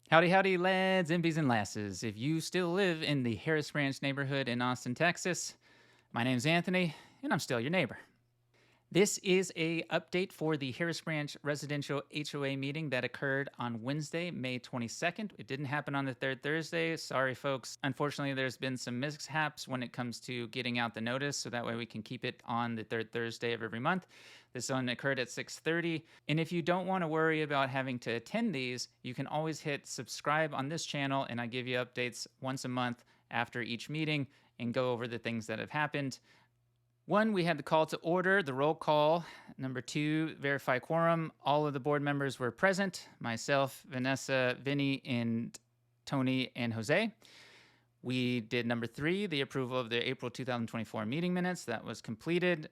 Howdy, howdy, lads, MBs, and lasses. If you still live in the Harris Branch neighborhood in Austin, Texas, my name's Anthony, and I'm still your neighbor. This is a update for the Harris Branch Residential HOA meeting that occurred on Wednesday, May 22nd. It didn't happen on the third Thursday. Sorry, folks. Unfortunately, there's been some mishaps when it comes to getting out the notice, so that way we can keep it on the third Thursday of every month. This one occurred at 6:30. And if you don't want to worry about having to attend these, you can always hit subscribe on this channel, and I give you updates once a month after each meeting and go over the things that have happened. 1, we had the call to order, the roll call. Number 2, verify quorum. All of the board members were present, myself, Vanessa, Vinny, and Tony, and Jose. We did number 3, the approval of the April 2024 meeting minutes. That was completed.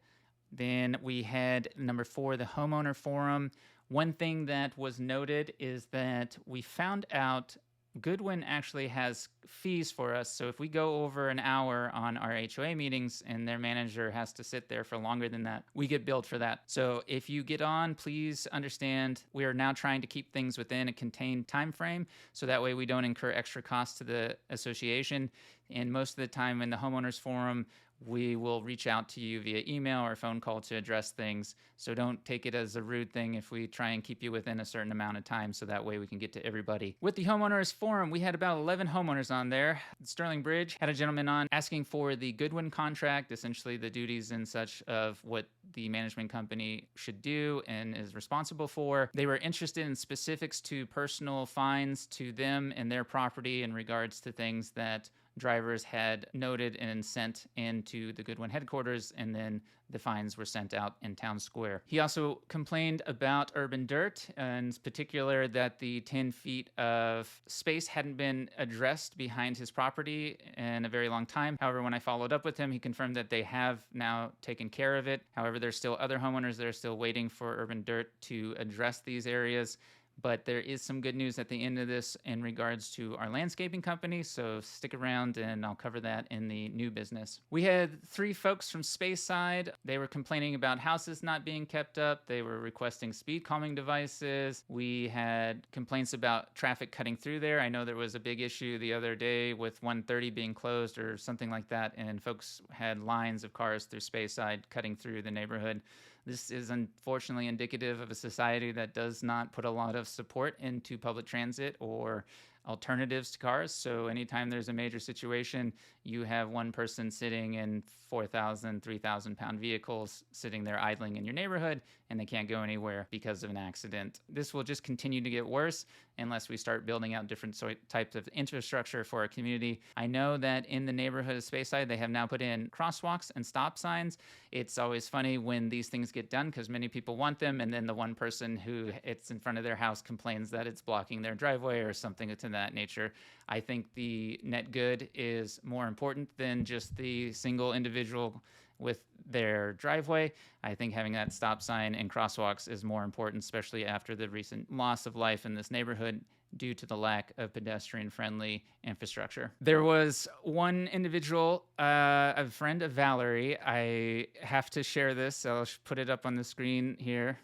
Then we had number 4, the homeowner forum. One thing that was noted is that we found out Goodwin actually has fees for us. So if we go over an hour on our HOA meetings and their manager has to sit there for longer than that, we get billed for that. So if you get on, please understand we are now trying to keep things within a contained time frame, so that way we don't incur extra costs to the association. And most of the time in the homeowners forum, we will reach out to you via email or phone call to address things. So don't take it as a rude thing if we try and keep you within a certain amount of time, so that way we can get to everybody. With the homeowners forum, we had about 11 homeowners on there. Sterling Bridge had a gentleman on asking for the Goodwin contract, essentially the duties and such of what the management company should do and is responsible for. They were interested in specifics to personal fines to them and their property in regards to things that drivers had noted and sent into the Goodwin headquarters, and then the fines were sent out in town square. He also complained about urban dirt, and in particular that the 10 feet of space hadn't been addressed behind his property in a very long time. However, when I followed up with him, he confirmed that they have now taken care of it. However, there's still other homeowners that are still waiting for urban dirt to address these areas. But there is some good news at the end of this in regards to our landscaping company, so stick around and I'll cover that in the new business. We had 3 folks from Speyside. They were complaining about houses not being kept up. They were requesting speed calming devices. We had complaints about traffic cutting through there. I know there was a big issue the other day with 130 being closed or something like that, and folks had lines of cars through Speyside cutting through the neighborhood. This is unfortunately indicative of a society that does not put a lot of support into public transit or alternatives to cars. So anytime there's a major situation, you have one person sitting in 4,000, 3,000 pound vehicles sitting there idling in your neighborhood, and they can't go anywhere because of an accident. This will just continue to get worse unless we start building out different types of infrastructure for our community. I know that in the neighborhood of Speyside, they have now put in crosswalks and stop signs. It's always funny when these things get done because many people want them, and then the one person who it's in front of their house complains that it's blocking their driveway or something to that nature. I think the net good is more important than just the single individual with their driveway. I think having that stop sign and crosswalks is more important, especially after the recent loss of life in this neighborhood due to the lack of pedestrian-friendly infrastructure. There was one individual, a friend of Valerie. I have to share this, so I'll put it up on the screen here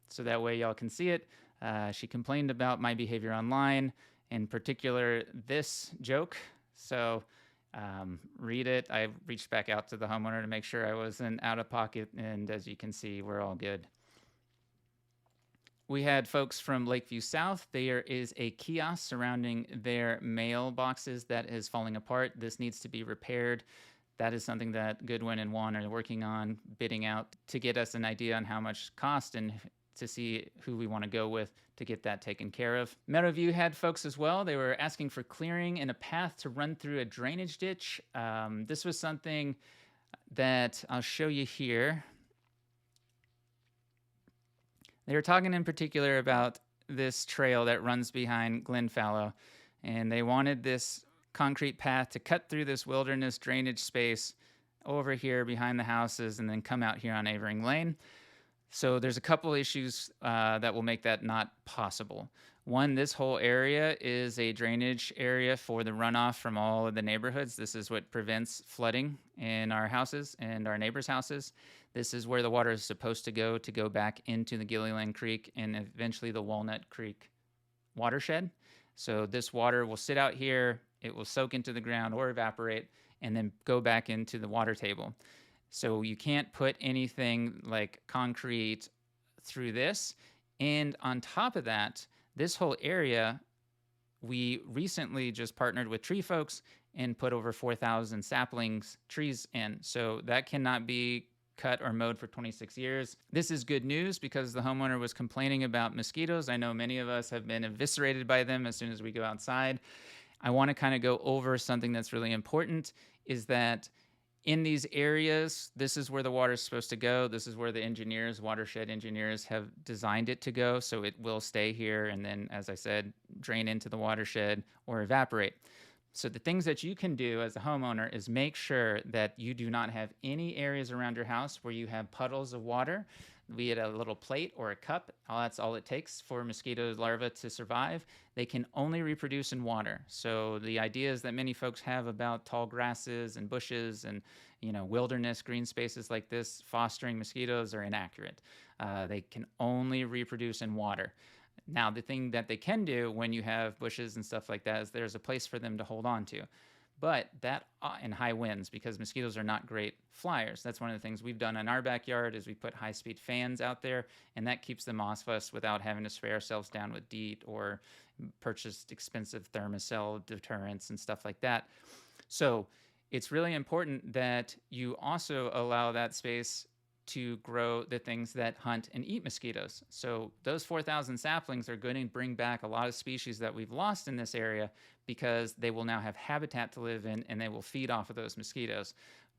so that way y'all can see it. She complained about my behavior online, in particular this joke. So read it. I reached back out to the homeowner to make sure I wasn't out of pocket, and as you can see, we're all good. We had folks from Lakeview South. There is a kiosk surrounding their mailboxes that is falling apart. This needs to be repaired. That is something that Goodwin and Juan are working on, bidding out to get us an idea on how much it costs and to see who we want to go with to get that taken care of. Meadowview had folks as well. They were asking for clearing and a path to run through a drainage ditch. This was something that I'll show you here. They were talking in particular about this trail that runs behind Glenfallow, and they wanted this concrete path to cut through this wilderness drainage space over here behind the houses and then come out here on Avering Lane. So there's a couple issues that will make that not possible. One, this whole area is a drainage area for the runoff from all of the neighborhoods. This is what prevents flooding in our houses and our neighbors' houses. This is where the water is supposed to go back into the Gilliland Creek and eventually the Walnut Creek watershed. So this water will sit out here, it will soak into the ground or evaporate, and then go back into the water table. So you can't put anything like concrete through this. And on top of that, this whole area, we recently just partnered with tree folks and put over 4,000 saplings, trees in. So that cannot be cut or mowed for 26 years. This is good news because the homeowner was complaining about mosquitoes. I know many of us have been eviscerated by them as soon as we go outside. I want to kind of go over something that's really important, is that in these areas, this is where the water is supposed to go. This is where the engineers, watershed engineers, have designed it to go. So it will stay here and then, as I said, drain into the watershed or evaporate. So the things that you can do as a homeowner is make sure that you do not have any areas around your house where you have puddles of water, be it a little plate or a cup. That's all it takes for mosquito larvae to survive. They can only reproduce in water. So the ideas that many folks have about tall grasses and bushes and wilderness green spaces like this fostering mosquitoes are inaccurate. They can only reproduce in water. Now, the thing that they can do when you have bushes and stuff like that is there's a place for them to hold on to. But that in high winds, because mosquitoes are not great flyers. That's one of the things we've done in our backyard is we put high-speed fans out there, and that keeps them off us without having to spray ourselves down with DEET or purchase expensive thermocell deterrents and stuff like that. So it's really important that you also allow that space to grow the things that hunt and eat mosquitoes. So those 4,000 saplings are going to bring back a lot of species that we've lost in this area because they will now have habitat to live in and they will feed off of those mosquitoes.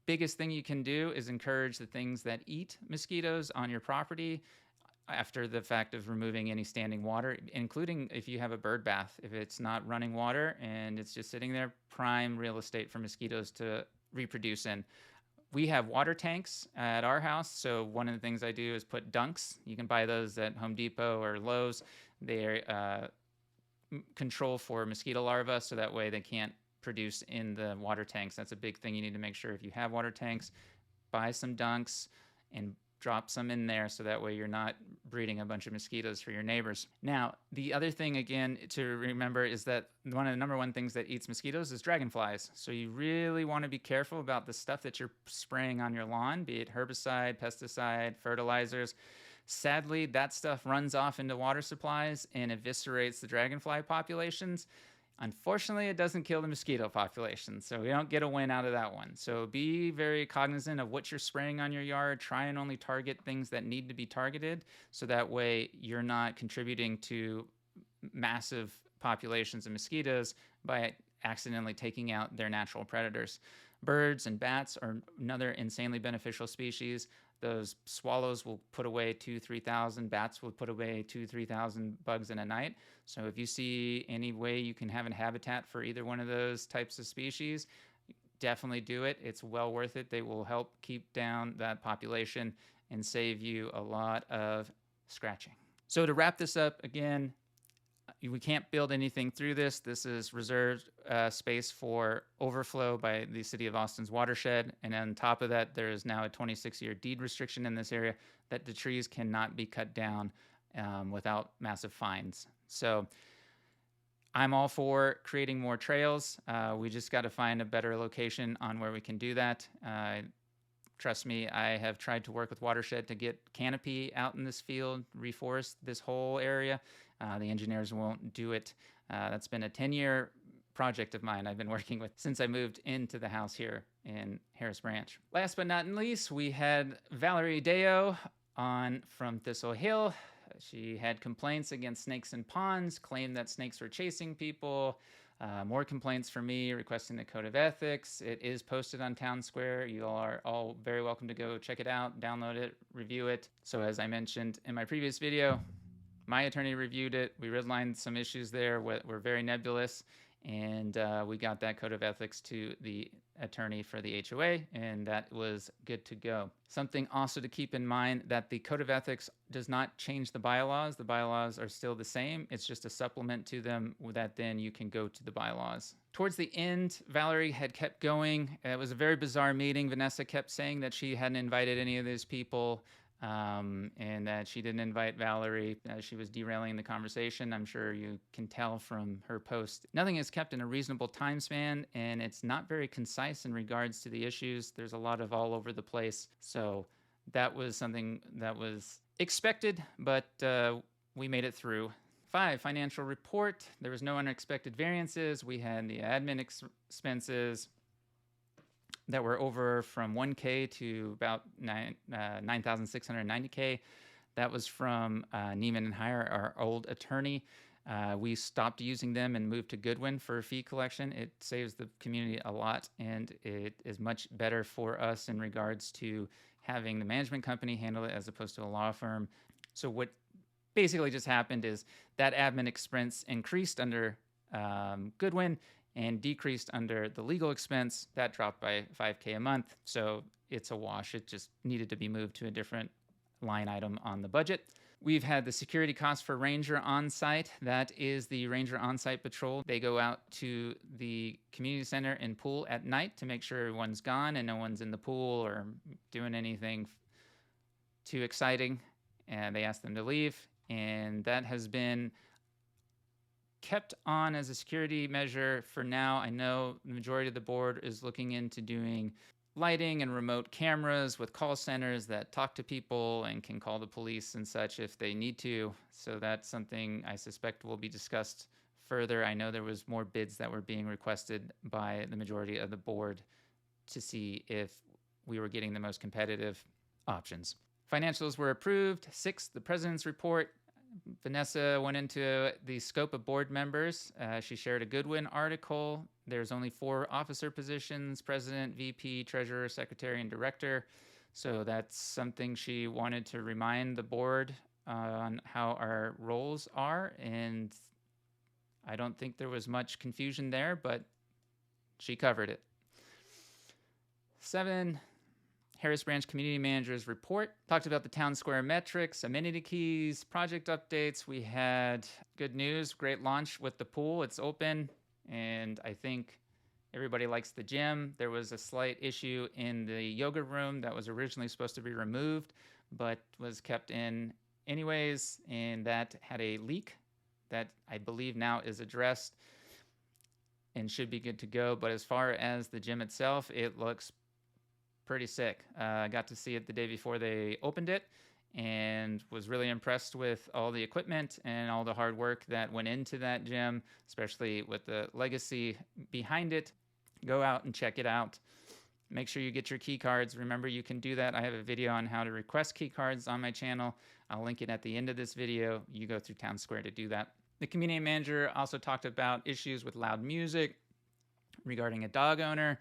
Biggest thing you can do is encourage the things that eat mosquitoes on your property after the fact of removing any standing water, including if you have a bird bath. If it's not running water and it's just sitting there, prime real estate for mosquitoes to reproduce in. We have water tanks at our house, so one of the things I do is put dunks. You can buy those at Home Depot or Lowe's. They're control for mosquito larvae, so that way they can't produce in the water tanks. That's a big thing you need to make sure. If you have water tanks, buy some dunks and drop some in there so that way you're not breeding a bunch of mosquitoes for your neighbors. Now, the other thing, again, to remember is that one of the number one things that eats mosquitoes is dragonflies. So you really want to be careful about the stuff that you're spraying on your lawn, be it herbicide, pesticide, fertilizers. Sadly, that stuff runs off into water supplies and eviscerates the dragonfly populations. Unfortunately, it doesn't kill the mosquito population, so we don't get a win out of that one. So be very cognizant of what you're spraying on your yard. Try and only target things that need to be targeted, so that way you're not contributing to massive populations of mosquitoes by accidentally taking out their natural predators. Birds and bats are another insanely beneficial species. Those swallows will put away 2,000-3,000. Bats will put away 2,000-3,000 bugs in a night. So if you see any way you can have a habitat for either one of those types of species, definitely do it. It's well worth it. They will help keep down that population and save you a lot of scratching. So to wrap this up, again, we can't build anything through this. This is reserved space for overflow by the City of Austin's watershed. And on top of that, there is now a 26-year deed restriction in this area that the trees cannot be cut down without massive fines. So I'm all for creating more trails. We just got to find a better location on where we can do that. Trust me, I have tried to work with Watershed to get canopy out in this field, reforest this whole area. The engineers won't do it. That's been a 10-year project of mine I've been working with since I moved into the house here in Harris Branch. Last but not least, we had Valerie Deo on from Thistle Hill. She had complaints against snakes in ponds, claimed that snakes were chasing people. More complaints from me requesting the code of ethics. It is posted on Town Square. You all are all very welcome to go check it out, download it, review it. So as I mentioned in my previous video, my attorney reviewed it. We redlined some issues there were very nebulous, and we got that code of ethics to the attorney for the HOA, and that was good to go. Something also to keep in mind that the code of ethics does not change the bylaws. The bylaws are still the same. It's just a supplement to them that then you can go to the bylaws. Towards the end, Valerie had kept going. It was a very bizarre meeting. Vanessa kept saying that she hadn't invited any of these people. and that she didn't invite Valerie. She was derailing the conversation. I'm sure you can tell from her post. Nothing is kept in a reasonable time span, and it's not very concise in regards to the issues. There's a lot of all over the place. So that was something that was expected, but we made it through. 5, financial report. There was no unexpected variances. We had the admin expenses that were over from 1K to about 9,690K. That was from Neiman and Hire, our old attorney. We stopped using them and moved to Goodwin for fee collection. It saves the community a lot, and it is much better for us in regards to having the management company handle it as opposed to a law firm. So what basically just happened is that admin expense increased under Goodwin and decreased under the legal expense. That dropped by $5K a month. So it's a wash. It just needed to be moved to a different line item on the budget. We've had the security costs for Ranger on-site. That is the Ranger on-site patrol. They go out to the community center and pool at night to make sure everyone's gone and no one's in the pool or doing anything too exciting. And they ask them to leave. And that has been kept on as a security measure for now. I know the majority of the board is looking into doing lighting and remote cameras with call centers that talk to people and can call the police and such if they need to. So that's something I suspect will be discussed further. I know there was more bids that were being requested by the majority of the board to see if we were getting the most competitive options. Financials were approved. 6, the president's report. Vanessa went into the scope of board members. She shared a Goodwin article. There's only 4 officer positions: president, VP, treasurer, secretary, and director. So that's something she wanted to remind the board on how our roles are. And I don't think there was much confusion there, but she covered it. 7, Harris Branch Community Manager's report. Talked about the town square metrics, amenity keys, project updates. We had good news, great launch with the pool. It's open, and I think everybody likes the gym. There was a slight issue in the yoga room that was originally supposed to be removed, but was kept in anyways, and that had a leak that I believe now is addressed and should be good to go. But as far as the gym itself, it looks pretty sick. I got to see it the day before they opened it and was really impressed with all the equipment and all the hard work that went into that gym, especially with the legacy behind it. Go out and check it out. Make sure you get your key cards. Remember, you can do that. I have a video on how to request key cards on my channel. I'll link it at the end of this video. You go through Town Square to do that. The community manager also talked about issues with loud music regarding a dog owner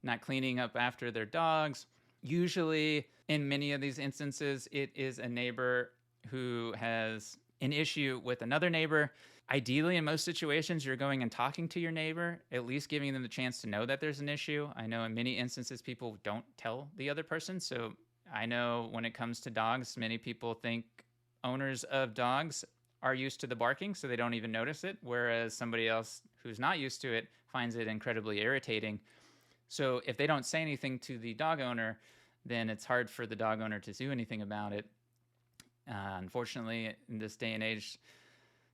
not cleaning up after their dogs. Usually, in many of these instances, it is a neighbor who has an issue with another neighbor. Ideally, in most situations, you're going and talking to your neighbor, at least giving them the chance to know that there's an issue. I know in many instances, people don't tell the other person. So I know when it comes to dogs, many people think owners of dogs are used to the barking, so they don't even notice it, whereas somebody else who's not used to it finds it incredibly irritating. So if they don't say anything to the dog owner, then it's hard for the dog owner to do anything about it. Unfortunately, in this day and age,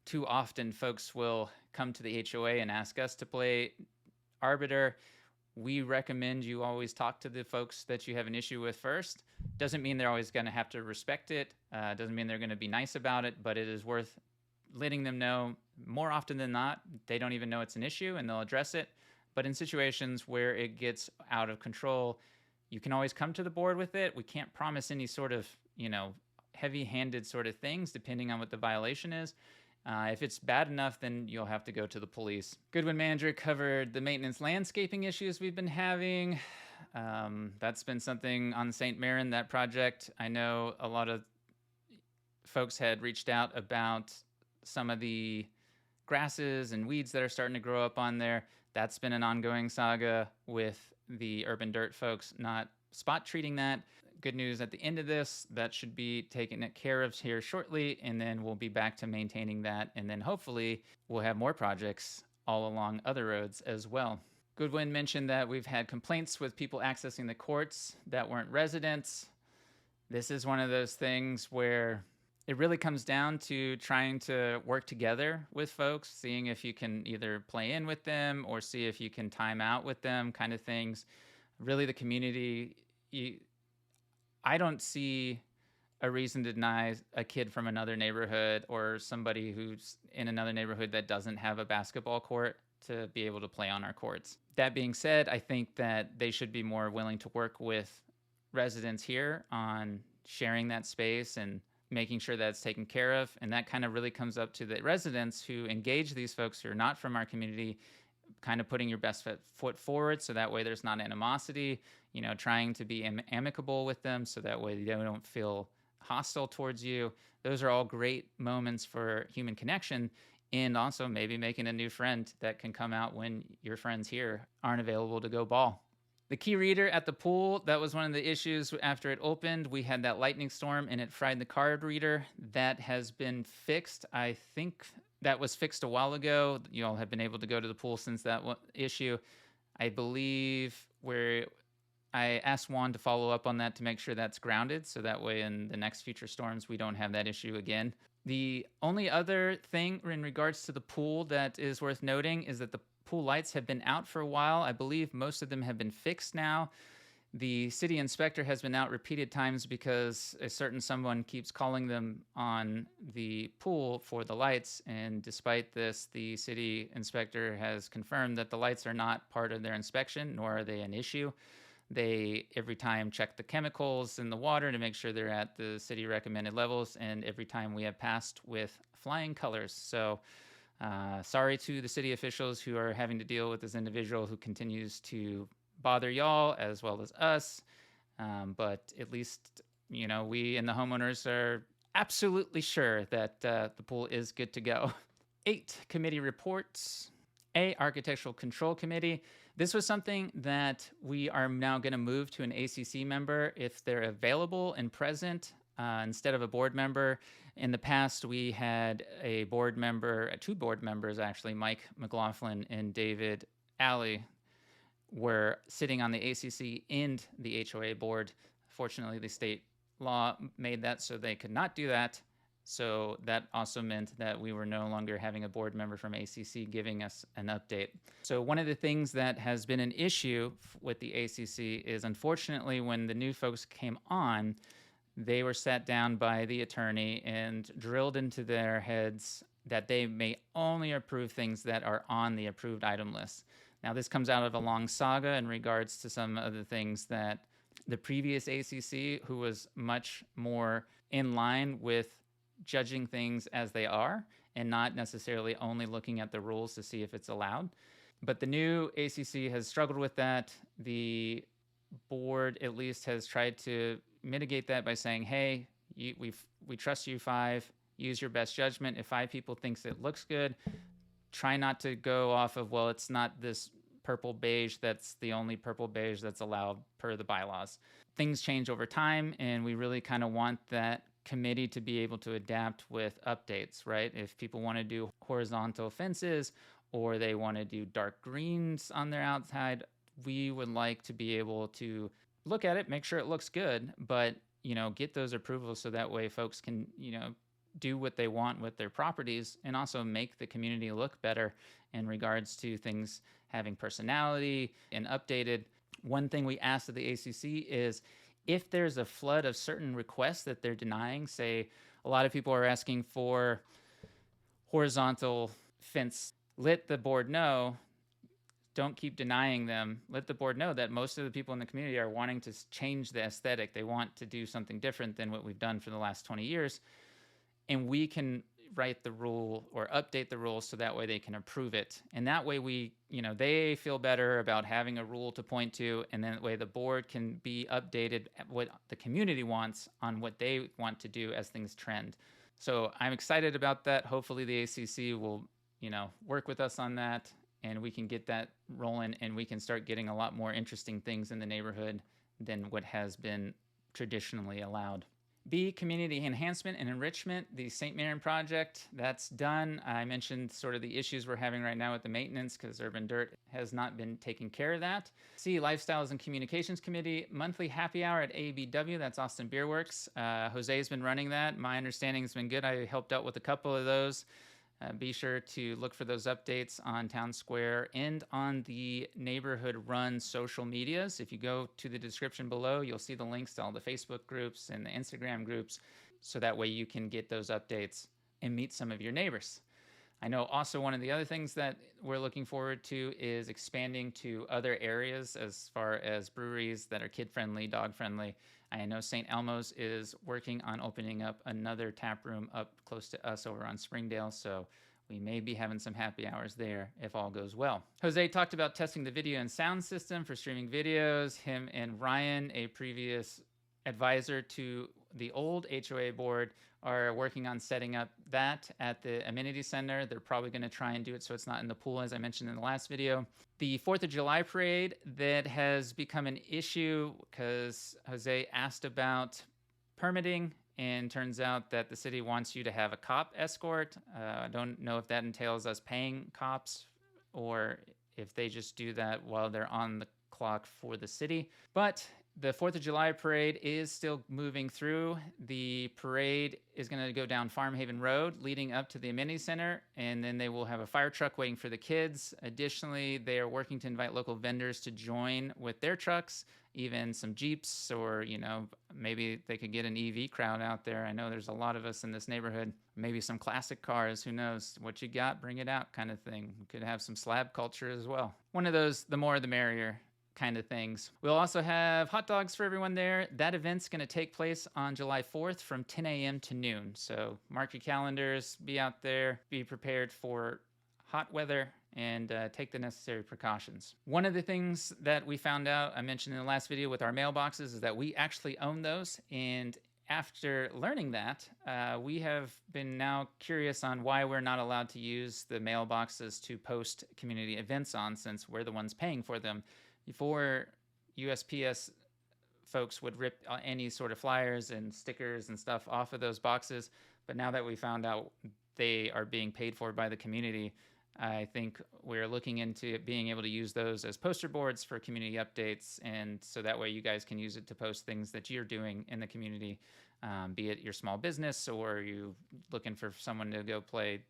too often folks will come to the HOA and ask us to play arbiter. We recommend you always talk to the folks that you have an issue with first. Doesn't mean they're always going to have to respect it. Doesn't mean they're going to be nice about it, but it is worth letting them know. More often than not, they don't even know it's an issue and they'll address it. But in situations where it gets out of control, you can always come to the board with it. We can't promise any sort of, heavy-handed sort of things depending on what the violation is. If it's bad enough, then you'll have to go to the police. Goodwin Manager covered the maintenance landscaping issues we've been having. That's been something on St. Marin, that project. I know a lot of folks had reached out about some of the grasses and weeds that are starting to grow up on there. That's been an ongoing saga with the Urban Dirt folks not spot treating that. Good news at the end of this, that should be taken care of here shortly, and then we'll be back to maintaining that, and then hopefully we'll have more projects all along other roads as well. Goodwin mentioned that we've had complaints with people accessing the courts that weren't residents. This is one of those things where it really comes down to trying to work together with folks, seeing if you can either play in with them or see if you can time out with them, kind of things. Really, the community, I don't see a reason to deny a kid from another neighborhood or somebody who's in another neighborhood that doesn't have a basketball court to be able to play on our courts. That being said, I think that they should be more willing to work with residents here on sharing that space and making sure that it's taken care of. And that kind of really comes up to the residents who engage these folks who are not from our community, kind of putting your best foot forward so that way there's not animosity, trying to be amicable with them so that way they don't feel hostile towards you. Those are all great moments for human connection, and also maybe making a new friend that can come out when your friends here aren't available to go ball. The key reader at the pool, that was one of the issues after it opened. We had that lightning storm and it fried the card reader. That has been fixed. I think that was fixed a while ago. You all have been able to go to the pool since that issue. I believe where I asked Juan to follow up on that to make sure that's grounded, so that way in the next future storms we don't have that issue again. The only other thing in regards to the pool that is worth noting is that the pool lights have been out for a while. I believe most of them have been fixed now. The city inspector has been out repeated times because a certain someone keeps calling them on the pool for the lights. And despite this, the city inspector has confirmed that the lights are not part of their inspection, nor are they an issue. They every time check the chemicals in the water to make sure they're at the city recommended levels. And every time we have passed with flying colors. So sorry to the city officials who are having to deal with this individual who continues to bother y'all as well as us. But at least, we and the homeowners are absolutely sure that the pool is good to go. 8 committee reports. A, Architectural Control Committee. This was something that we are now going to move to an ACC member if they're available and present instead of a board member. In the past, we had a board member, 2 board members actually, Mike McLaughlin and David Alley, were sitting on the ACC and the HOA board. Fortunately, the state law made that so they could not do that. So that also meant that we were no longer having a board member from ACC giving us an update. So one of the things that has been an issue with the ACC is, unfortunately, when the new folks came on, they were sat down by the attorney and drilled into their heads that they may only approve things that are on the approved item list. Now, this comes out of a long saga in regards to some of the things that the previous ACC, who was much more in line with judging things as they are and not necessarily only looking at the rules to see if it's allowed. But the new ACC has struggled with that. The board at least has tried to mitigate that by saying, hey, we trust you 5, use your best judgment. If 5 people thinks it looks good, try not to go off of, well, it's not this purple beige that's the only purple beige that's allowed per the bylaws. Things change over time, and we really kind of want that committee to be able to adapt with updates, right? If people want to do horizontal fences or they want to do dark greens on their outside, we would like to be able to look at it, make sure it looks good, but get those approvals so that way folks can do what they want with their properties and also make the community look better in regards to things having personality and updated. One thing we asked of the ACC is if there's a flood of certain requests that they're denying, say a lot of people are asking for horizontal fence, let the board know, don't keep denying them. Let the board know that most of the people in the community are wanting to change the aesthetic. They want to do something different than what we've done for the last 20 years. And we can write the rule or update the rules so that way they can approve it. And that way they feel better about having a rule to point to, and then that way the board can be updated at what the community wants on what they want to do as things trend. So I'm excited about that. Hopefully the ACC will, work with us on that, and we can get that rolling, and we can start getting a lot more interesting things in the neighborhood than what has been traditionally allowed. B, community enhancement and enrichment, the St. Marion project, that's done. I mentioned sort of the issues we're having right now with the maintenance because Urban Dirt has not been taking care of that. C, lifestyles and communications committee, monthly happy hour at ABW, that's Austin Beer Works. Jose's been running that. My understanding has been good. I helped out with a couple of those. Be sure to look for those updates on Town Square and on the neighborhood run social medias. If you go to the description below, you'll see the links to all the Facebook groups and the Instagram groups, so that way you can get those updates and meet some of your neighbors. I know also one of the other things that we're looking forward to is expanding to other areas as far as breweries that are kid-friendly, dog-friendly. I know St. Elmo's is working on opening up another tap room up close to us over on Springdale, so we may be having some happy hours there if all goes well. Jose talked about testing the video and sound system for streaming videos. Him and Ryan, a previous advisor to the old HOA board, are working on setting up that at the amenity center. They're probably going to try and do it so it's not in the pool, as I mentioned in the last video. The 4th of July parade that has become an issue because Jose asked about permitting, and turns out that the city wants you to have a cop escort. I don't know if that entails us paying cops or if they just do that while they're on the clock for the city. But the 4th of July parade is still moving through. The parade is going to go down Farmhaven Road leading up to the amenity center, and then they will have a fire truck waiting for the kids. Additionally, they are working to invite local vendors to join with their trucks, even some Jeeps, or, you know, maybe they could get an EV crowd out there. I know there's a lot of us in this neighborhood. Maybe some classic cars, who knows? What you got, bring it out kind of thing. We could have some slab culture as well. One of those, the more the merrier kind of things. We'll also have hot dogs for everyone there. That event's going to take place on July 4th from 10 a.m. to noon. So mark your calendars, be out there, be prepared for hot weather, and take the necessary precautions. One of the things that we found out, I mentioned in the last video with our mailboxes, is that we actually own those. And after learning that, we have been now curious on why we're not allowed to use the mailboxes to post community events on, since we're the ones paying for them. Before, USPS folks would rip any sort of flyers and stickers and stuff off of those boxes, but now that we found out they are being paid for by the community, I think we're looking into being able to use those as poster boards for community updates, and so that way you guys can use it to post things that you're doing in the community, be it your small business or you looking for someone to go play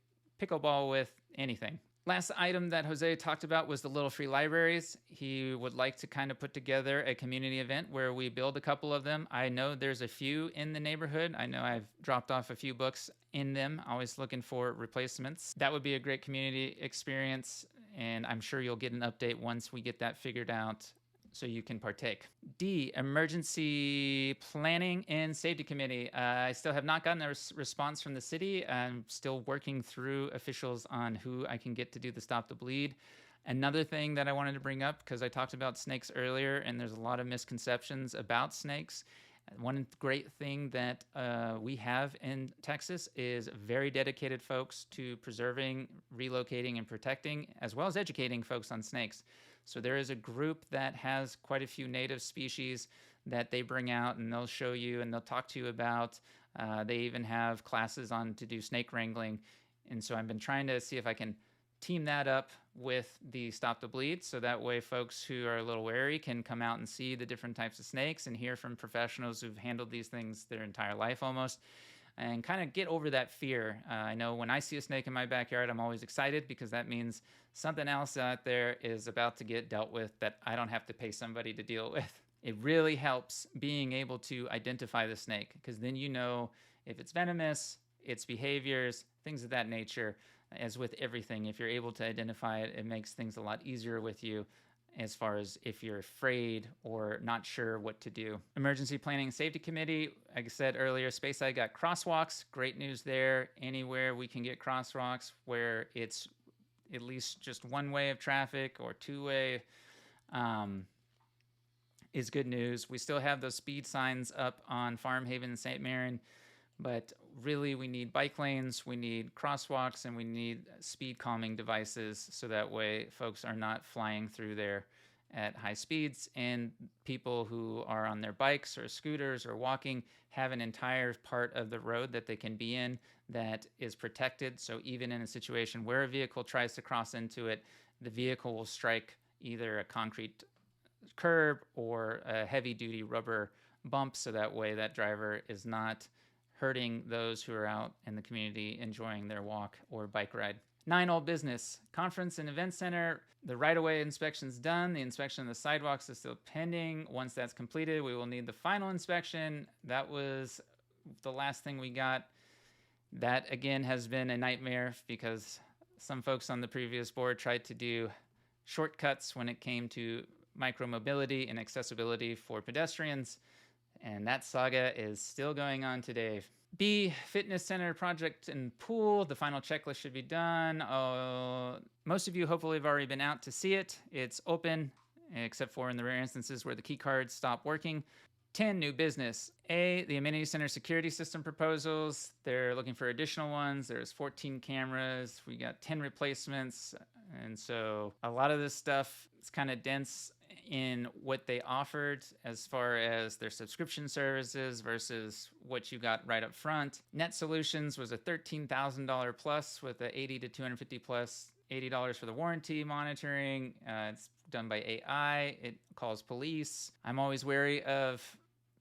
pickleball with, anything. Last item that Jose talked about was the Little Free Libraries. He would like to kind of put together a community event where we build a couple of them. I know there's a few in the neighborhood. I know I've dropped off a few books in them, always looking for replacements. That would be a great community experience, and I'm sure you'll get an update once we get that figured out so you can partake. D, Emergency Planning and Safety Committee. I still have not gotten a response from the city. I'm still working through officials on who I can get to do the Stop the Bleed. Another thing that I wanted to bring up, because I talked about snakes earlier, and there's a lot of misconceptions about snakes. One great thing that we have in Texas is very dedicated folks to preserving, relocating, and protecting, as well as educating folks on snakes. So there is a group that has quite a few native species that they bring out, and they'll show you and they'll talk to you about. They even have classes on to do snake wrangling. And so I've been trying to see if I can team that up with the Stop the Bleed, so that way folks who are a little wary can come out and see the different types of snakes and hear from professionals who've handled these things their entire life almost, and kind of get over that fear. I know when I see a snake in my backyard, I'm always excited because that means something else out there is about to get dealt with that I don't have to pay somebody to deal with. It really helps being able to identify the snake, because then you know if it's venomous, its behaviors, things of that nature. As with everything, if you're able to identify it, it makes things a lot easier with you as far as if you're afraid or not sure what to do. Emergency Planning and Safety Committee, like I said earlier, Speyside got crosswalks. Great news there. Anywhere we can get crosswalks where it's at least just one way of traffic or two-way is good news. We still have those speed signs up on Farmhaven and St. Marion, but really we need bike lanes, we need crosswalks, and we need speed calming devices so that way folks are not flying through there at high speeds, and people who are on their bikes or scooters or walking have an entire part of the road that they can be in that is protected. So even in a situation where a vehicle tries to cross into it, the vehicle will strike either a concrete curb or a heavy duty rubber bump, so that way that driver is not hurting those who are out in the community enjoying their walk or bike ride. 9 Old Business Conference and Event Center. The right-of-way inspection's done. The inspection of the sidewalks is still pending. Once that's completed, we will need the final inspection. That was the last thing we got. That, again, has been a nightmare because some folks on the previous board tried to do shortcuts when it came to micromobility and accessibility for pedestrians, and that saga is still going on today. B, Fitness Center Project and Pool. The final checklist should be done. Most of you hopefully have already been out to see it. It's open, except for in the rare instances where the key cards stop working. 10, New Business. A, the Amenity Center security system proposals. They're looking for additional ones. There's 14 cameras. We got 10 replacements. And so a lot of this stuff is kind of dense in what they offered as far as their subscription services versus what you got right up front. Net Solutions was a $13,000 plus with a $80 to $250 plus, $80 for the warranty monitoring. It's done by AI. It calls police. I'm always wary of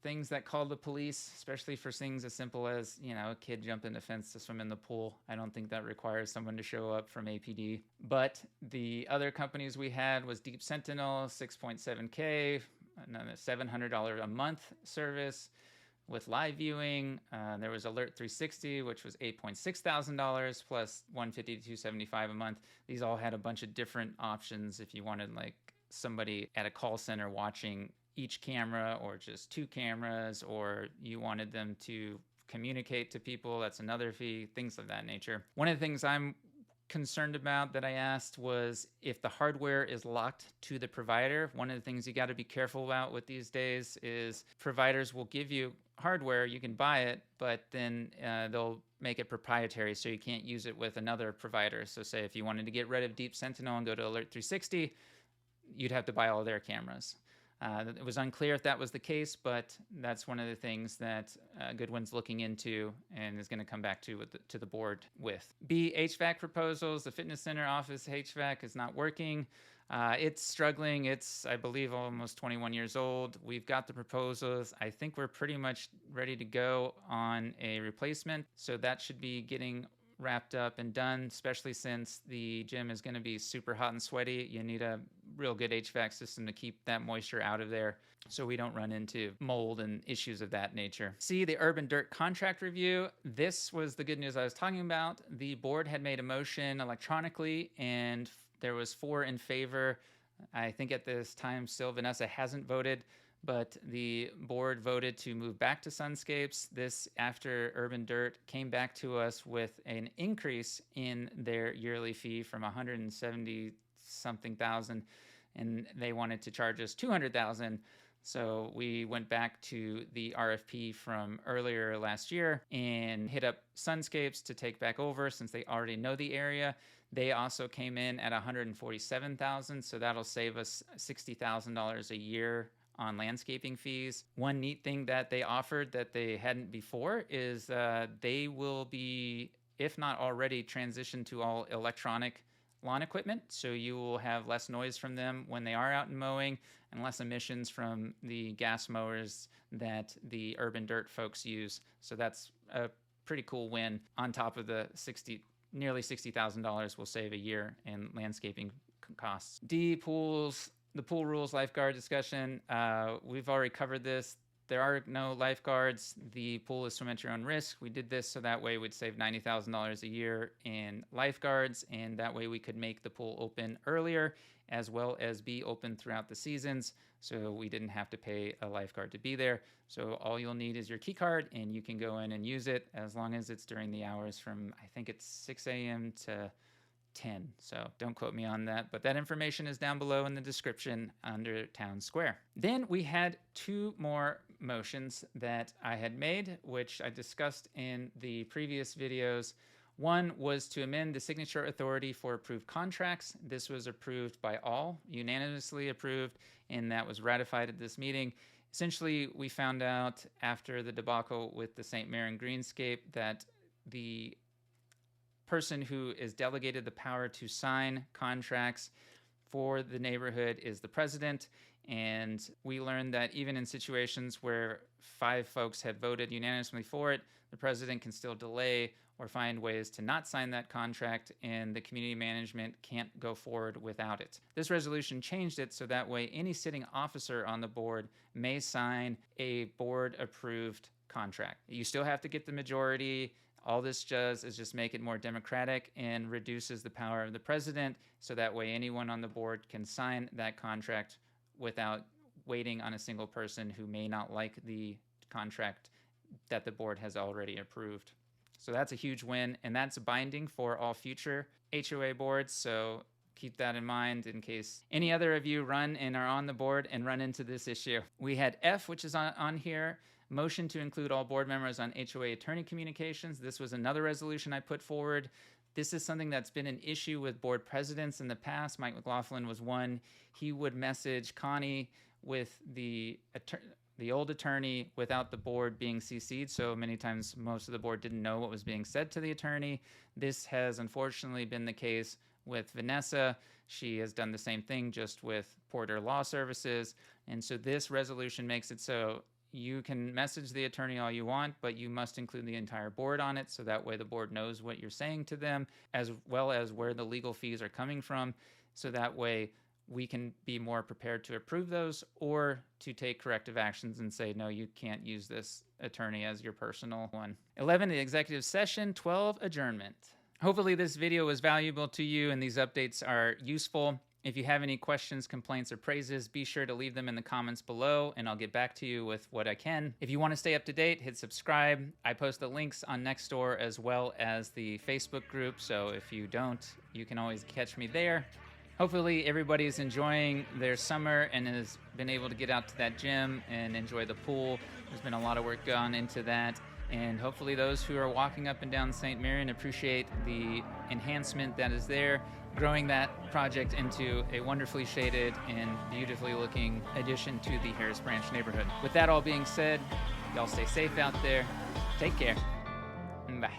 things that call the police, especially for things as simple as, a kid jumping the fence to swim in the pool. I don't think that requires someone to show up from APD. But the other companies we had was Deep Sentinel, 6.7K, another $700 a month service with live viewing. There was Alert 360, which was $8.6 thousand plus $150 to $275 a month. These all had a bunch of different options if you wanted like somebody at a call center watching each camera or just 2 cameras, or you wanted them to communicate to people. That's another fee, things of that nature. One of the things I'm concerned about that I asked was if the hardware is locked to the provider. One of the things you got to be careful about with these days is providers will give you hardware, you can buy it, but then they'll make it proprietary so you can't use it with another provider. So say if you wanted to get rid of Deep Sentinel and go to Alert 360, you'd have to buy all their cameras. It was unclear if that was the case, but that's one of the things that Goodwin's looking into and is going to come back to the board with. B, HVAC proposals. The fitness center office HVAC is not working. It's struggling. It's, I believe, almost 21 years old. We've got the proposals. I think we're pretty much ready to go on a replacement. So that should be getting wrapped up and done, especially since the gym is going to be super hot and sweaty. You need a real good HVAC system to keep that moisture out of there so we don't run into mold and issues of that nature. C, the urban dirt contract review. This was the good news I was talking about. The board had made a motion electronically and there was 4 in favor. I think at this time still Vanessa hasn't voted, but the board voted to move back to Sunscapes. This, after Urban Dirt came back to us with an increase in their yearly fee from 170 something thousand, and they wanted to charge us 200,000. So we went back to the RFP from earlier last year and hit up Sunscapes to take back over since they already know the area. They also came in at 147,000, so that'll save us $60,000 a year on landscaping fees. One neat thing that they offered that they hadn't before is they will be, if not already, transitioned to all electronic lawn equipment. So you will have less noise from them when they are out and mowing and less emissions from the gas mowers that the Urban Dirt folks use. So that's a pretty cool win on top of the nearly $60,000 we'll save a year in landscaping costs. D, pools. The pool rules lifeguard discussion. We've already covered this. There are no lifeguards. The pool is swim at your own risk. We did this so that way we'd save $90,000 a year in lifeguards, and that way we could make the pool open earlier as well as be open throughout the seasons, so we didn't have to pay a lifeguard to be there. So all you'll need is your key card, and you can go in and use it as long as it's during the hours from, I think it's 6 a.m. to 10. So don't quote me on that, but that information is down below in the description under Town Square. Then we had 2 more motions that I had made, which I discussed in the previous videos. One was to amend the signature authority for approved contracts. This was approved by all, unanimously approved, and that was ratified at this meeting. Essentially, we found out after the debacle with the St. Marin Greenscape that the person who is delegated the power to sign contracts for the neighborhood is the president. And we learned that even in situations where 5 folks had voted unanimously for it, the president can still delay or find ways to not sign that contract, and the community management can't go forward without it. This resolution changed it so that way any sitting officer on the board may sign a board-approved contract. You still have to get the majority. All this does is just make it more democratic and reduces the power of the president, so that way anyone on the board can sign that contract without waiting on a single person who may not like the contract that the board has already approved. So that's a huge win, and that's binding for all future HOA boards. So keep that in mind in case any other of you run and are on the board and run into this issue. We had F, which is on here, motion to include all board members on HOA attorney communications. This was another resolution I put forward. This is something that's been an issue with board presidents in the past. Mike McLaughlin was one. He would message Connie with the old attorney without the board being CC'd, so many times most of the board didn't know what was being said to the attorney. This has unfortunately been the case with Vanessa. She has done the same thing just with Porter Law Services, and so this resolution makes it so you can message the attorney all you want, but you must include the entire board on it, so that way the board knows what you're saying to them, as well as where the legal fees are coming from, so that way we can be more prepared to approve those or to take corrective actions and say, no, you can't use this attorney as your personal one. 11, the executive session. 12, adjournment. Hopefully this video was valuable to you and these updates are useful. If you have any questions, complaints, or praises, be sure to leave them in the comments below and I'll get back to you with what I can. If you want to stay up to date, hit subscribe. I post the links on Nextdoor as well as the Facebook group, so if you don't, you can always catch me there. Hopefully everybody's enjoying their summer and has been able to get out to that gym and enjoy the pool. There's been a lot of work gone into that. And hopefully those who are walking up and down St. Marin appreciate the enhancement that is there, growing that project into a wonderfully shaded and beautifully looking addition to the Harris Branch neighborhood. With that all being said, y'all stay safe out there. Take care. Bye.